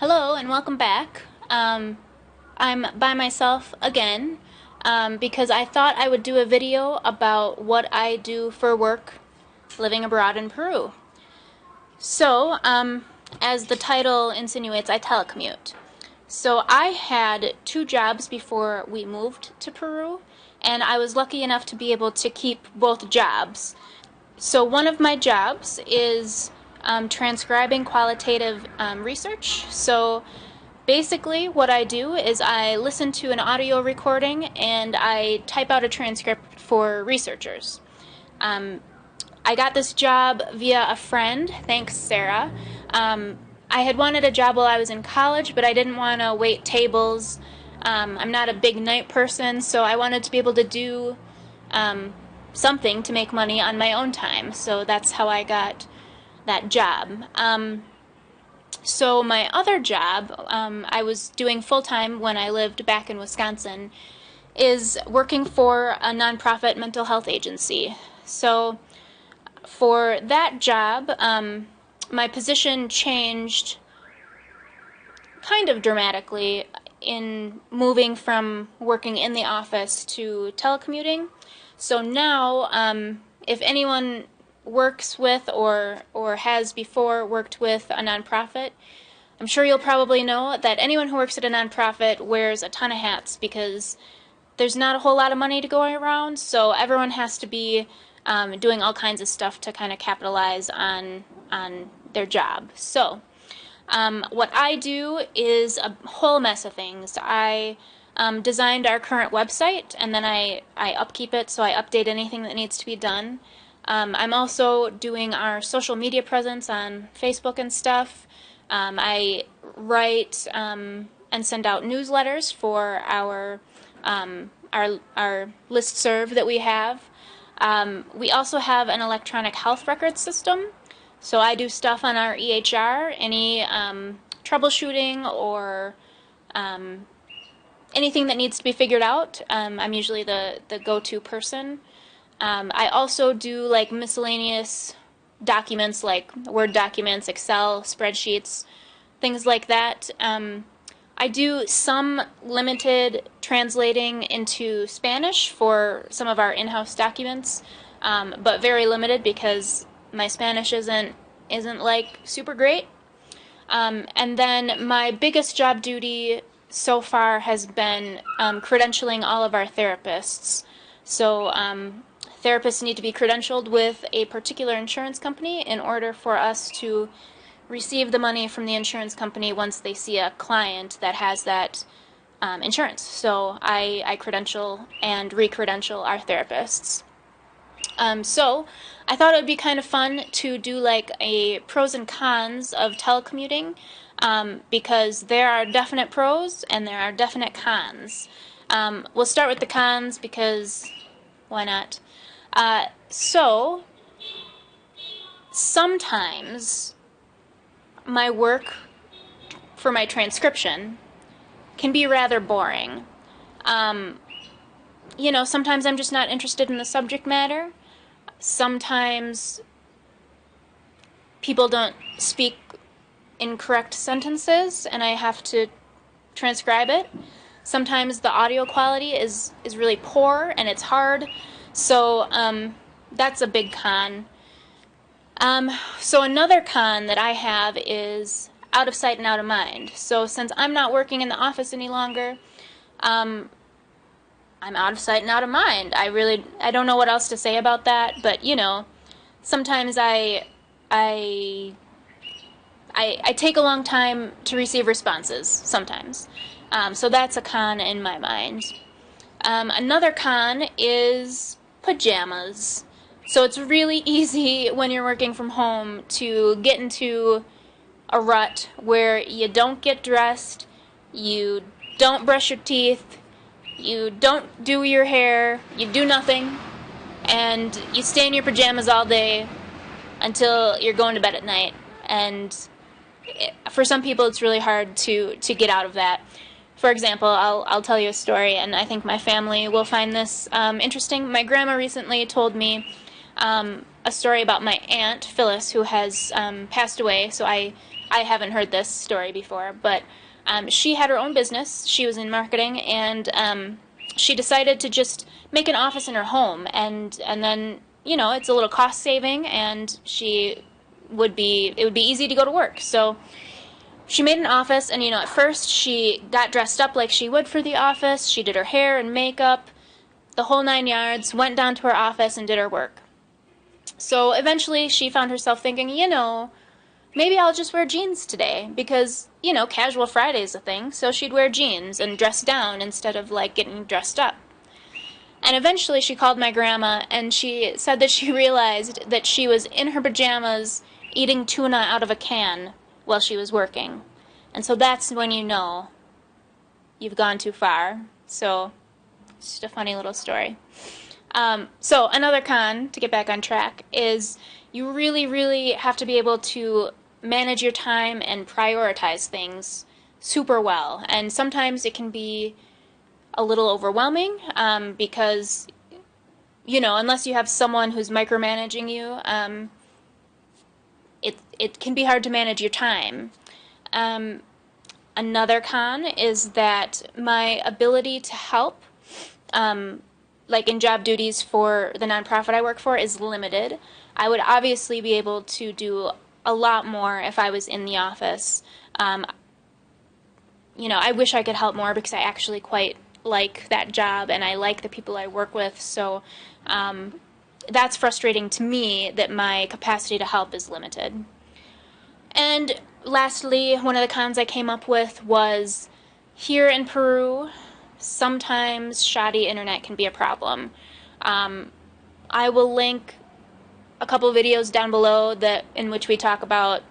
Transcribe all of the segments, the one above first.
Hello and welcome back. I'm by myself again because I thought I would do a video about what I do for work living abroad in Peru. So, as the title insinuates, I telecommute. So I had two jobs before we moved to Peru, and I was lucky enough to be able to keep both jobs. So one of my jobs is transcribing qualitative research. So basically what I do is I listen to an audio recording and I type out a transcript for researchers. I got this job via a friend, thanks Sarah. I had wanted a job while I was in college, but I didn't want to wait tables. I'm not a big night person, so I wanted to be able to do something to make money on my own time. So that's how I got that job. So my other job, I was doing full-time when I lived back in Wisconsin, is working for a nonprofit mental health agency. So for that job, my position changed kind of dramatically in moving from working in the office to telecommuting. So now, if anyone works with or has before worked with a nonprofit, I'm sure you'll probably know that anyone who works at a nonprofit wears a ton of hats because there's not a whole lot of money to go around, so everyone has to be doing all kinds of stuff to kind of capitalize on their job. So what I do is a whole mess of things. I designed our current website, and then I upkeep it, so I update anything that needs to be done. I'm also doing our social media presence on Facebook and stuff. I write and send out newsletters for our listserv that we have. We also have an electronic health record system, so I do stuff on our EHR, any troubleshooting or anything that needs to be figured out. I'm usually the go-to person. I also do like miscellaneous documents like Word documents, Excel, spreadsheets, things like that. I do some limited translating into Spanish for some of our in-house documents, but very limited because my Spanish isn't like super great. And then my biggest job duty so far has been credentialing all of our therapists. So therapists need to be credentialed with a particular insurance company in order for us to receive the money from the insurance company once they see a client that has that insurance. So I credential and re-credential our therapists. So I thought it would be kind of fun to do like a pros and cons of telecommuting because there are definite pros and there are definite cons. We'll start with the cons because why not? So sometimes my work for my transcription can be rather boring. Sometimes I'm just not interested in the subject matter. Sometimes people don't speak in correct sentences and I have to transcribe it. Sometimes the audio quality is really poor and it's hard. So that's a big con. So another con that I have is out of sight and out of mind. So since I'm not working in the office any longer, I'm out of sight and out of mind. I don't know what else to say about that, but sometimes I take a long time to receive responses sometimes. So that's a con in my mind. Another con is pajamas. So it's really easy when you're working from home to get into a rut where you don't get dressed, you don't brush your teeth, you don't do your hair, you do nothing, and you stay in your pajamas all day until you're going to bed at night. And for some people it's really hard to get out of that. For example, I'll tell you a story, and I think my family will find this interesting. My grandma recently told me a story about my aunt, Phyllis, who has passed away, so I I haven't heard this story before, but she had her own business. She was in marketing, and she decided to just make an office in her home, and then, you know, it's a little cost saving, and it would be easy to go to work. So she made an office, and, you know, at first she got dressed up like she would for the office. She did her hair and makeup, the whole 9 yards, went down to her office and did her work. So eventually she found herself thinking, you know, maybe I'll just wear jeans today, because, you know, casual Friday is a thing, so she'd wear jeans and dress down instead of, like, getting dressed up. And eventually she called my grandma, and she said that she realized that she was in her pajamas eating tuna out of a can while she was working. And so that's when you know you've gone too far. So it's just a funny little story. So another con, to get back on track, is you really, really have to be able to manage your time and prioritize things super well. And sometimes it can be a little overwhelming, because, you know, unless you have someone who's micromanaging you, it can be hard to manage your time. Another con is that my ability to help, like in job duties for the nonprofit I work for, is limited. I would obviously be able to do a lot more if I was in the office. You know, I wish I could help more, because I actually quite like that job, and I like the people I work with, so that's frustrating to me, that my capacity to help is limited. And lastly, one of the cons I came up with was, here in Peru, sometimes shoddy internet can be a problem. I will link a couple videos down below in which we talk about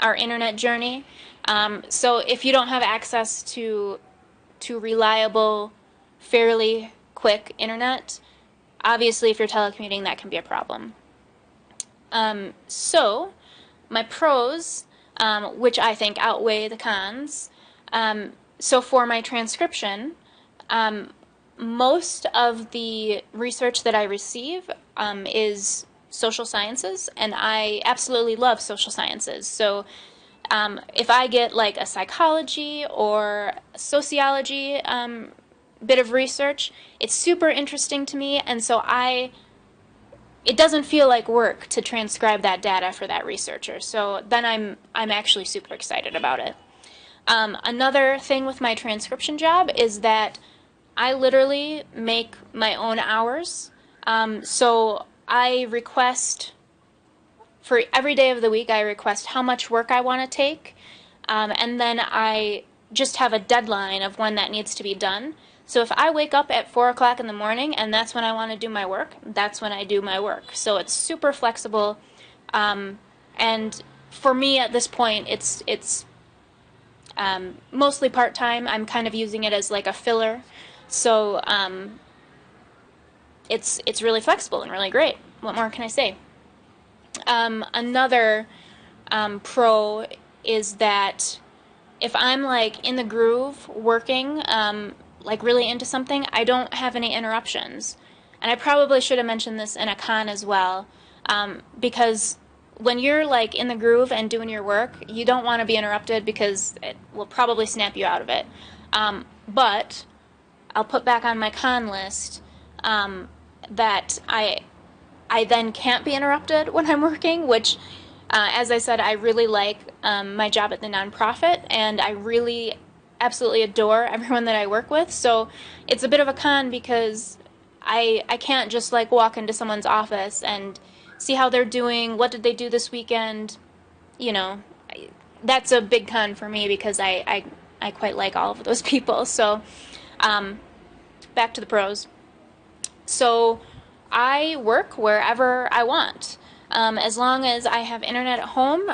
our internet journey. So if you don't have access to reliable, fairly quick internet, obviously if you're telecommuting, that can be a problem. So my pros, which I think outweigh the cons, so for my transcription, most of the research that I receive is social sciences, and I absolutely love social sciences. So if I get like a psychology or sociology bit of research, it's super interesting to me, and so it doesn't feel like work to transcribe that data for that researcher. So then I'm actually super excited about it. Another thing with my transcription job is that I literally make my own hours. So I request, for every day of the week, I request how much work I want to take, and then I just have a deadline of when that needs to be done. So if I wake up at 4 o'clock in the morning and that's when I want to do my work, that's when I do my work. So it's super flexible, and for me at this point, it's mostly part-time. I'm kind of using it as like a filler. So it's really flexible and really great. What more can I say? Another pro is that if I'm like in the groove working, like really into something, I don't have any interruptions. And I probably should have mentioned this in a con as well, because when you're like in the groove and doing your work, you don't want to be interrupted, because it will probably snap you out of it. But I'll put back on my con list that I then can't be interrupted when I'm working, which, as I said, I really like my job at the nonprofit, and I really absolutely adore everyone that I work with. So it's a bit of a con, because I can't just like walk into someone's office and see how they're doing, what did they do this weekend, you know. That's a big con for me, because I quite like all of those people. So back to the pros. So I work wherever I want. As long as I have internet at home,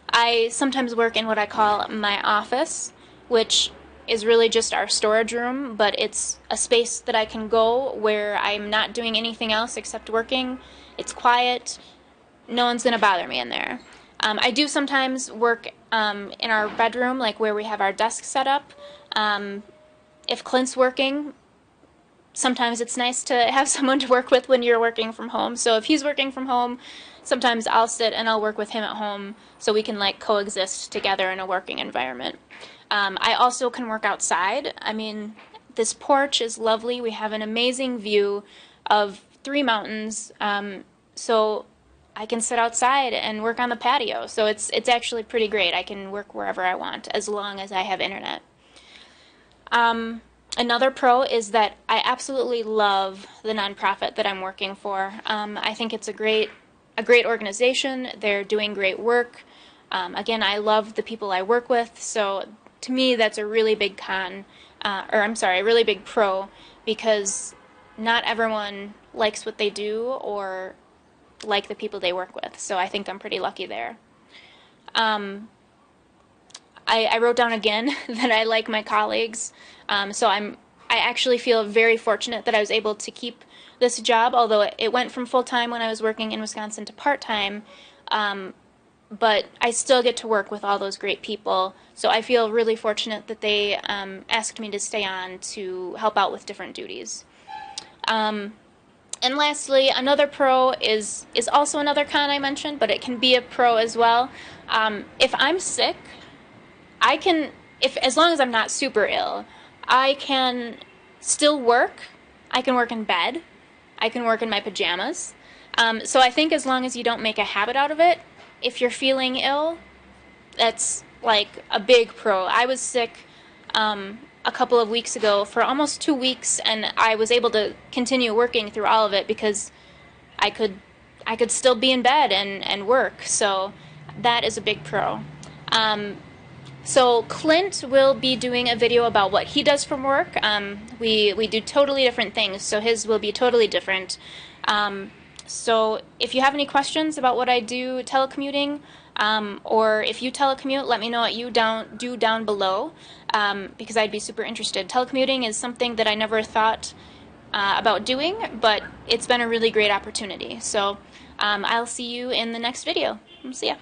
I sometimes work in what I call my office, which is really just our storage room, but it's a space that I can go where I'm not doing anything else except working. It's quiet. No one's going to bother me in there. I do sometimes work in our bedroom, like where we have our desk set up. If Clint's working, sometimes it's nice to have someone to work with when you're working from home. So if he's working from home, sometimes I'll sit and I'll work with him at home so we can like coexist together in a working environment. I also can work outside. I mean, this porch is lovely. We have an amazing view of 3 mountains, so I can sit outside and work on the patio. So it's actually pretty great. I can work wherever I want as long as I have internet. Another pro is that I absolutely love the nonprofit that I'm working for. I think it's a great organization. They're doing great work. Again, I love the people I work with, so to me that's a really big a really big pro, because not everyone likes what they do or like the people they work with, so I think I'm pretty lucky there. I wrote down again that I like my colleagues, so I actually feel very fortunate that I was able to keep this job, although it went from full-time when I was working in Wisconsin to part-time, but I still get to work with all those great people, so I feel really fortunate that they asked me to stay on to help out with different duties. And lastly, another pro is also another con I mentioned, but it can be a pro as well. If I'm sick, I can, as long as I'm not super ill, I can still work. I can work in bed. I can work in my pajamas. So I think as long as you don't make a habit out of it, if you're feeling ill, that's like a big pro. I was sick a couple of weeks ago for almost 2 weeks, and I was able to continue working through all of it because I could still be in bed and work. So that is a big pro. So Clint will be doing a video about what he does from work. We do totally different things, so his will be totally different. So if you have any questions about what I do telecommuting, or if you telecommute, let me know what you do down below, because I'd be super interested. Telecommuting is something that I never thought about doing, but it's been a really great opportunity. So I'll see you in the next video. See ya.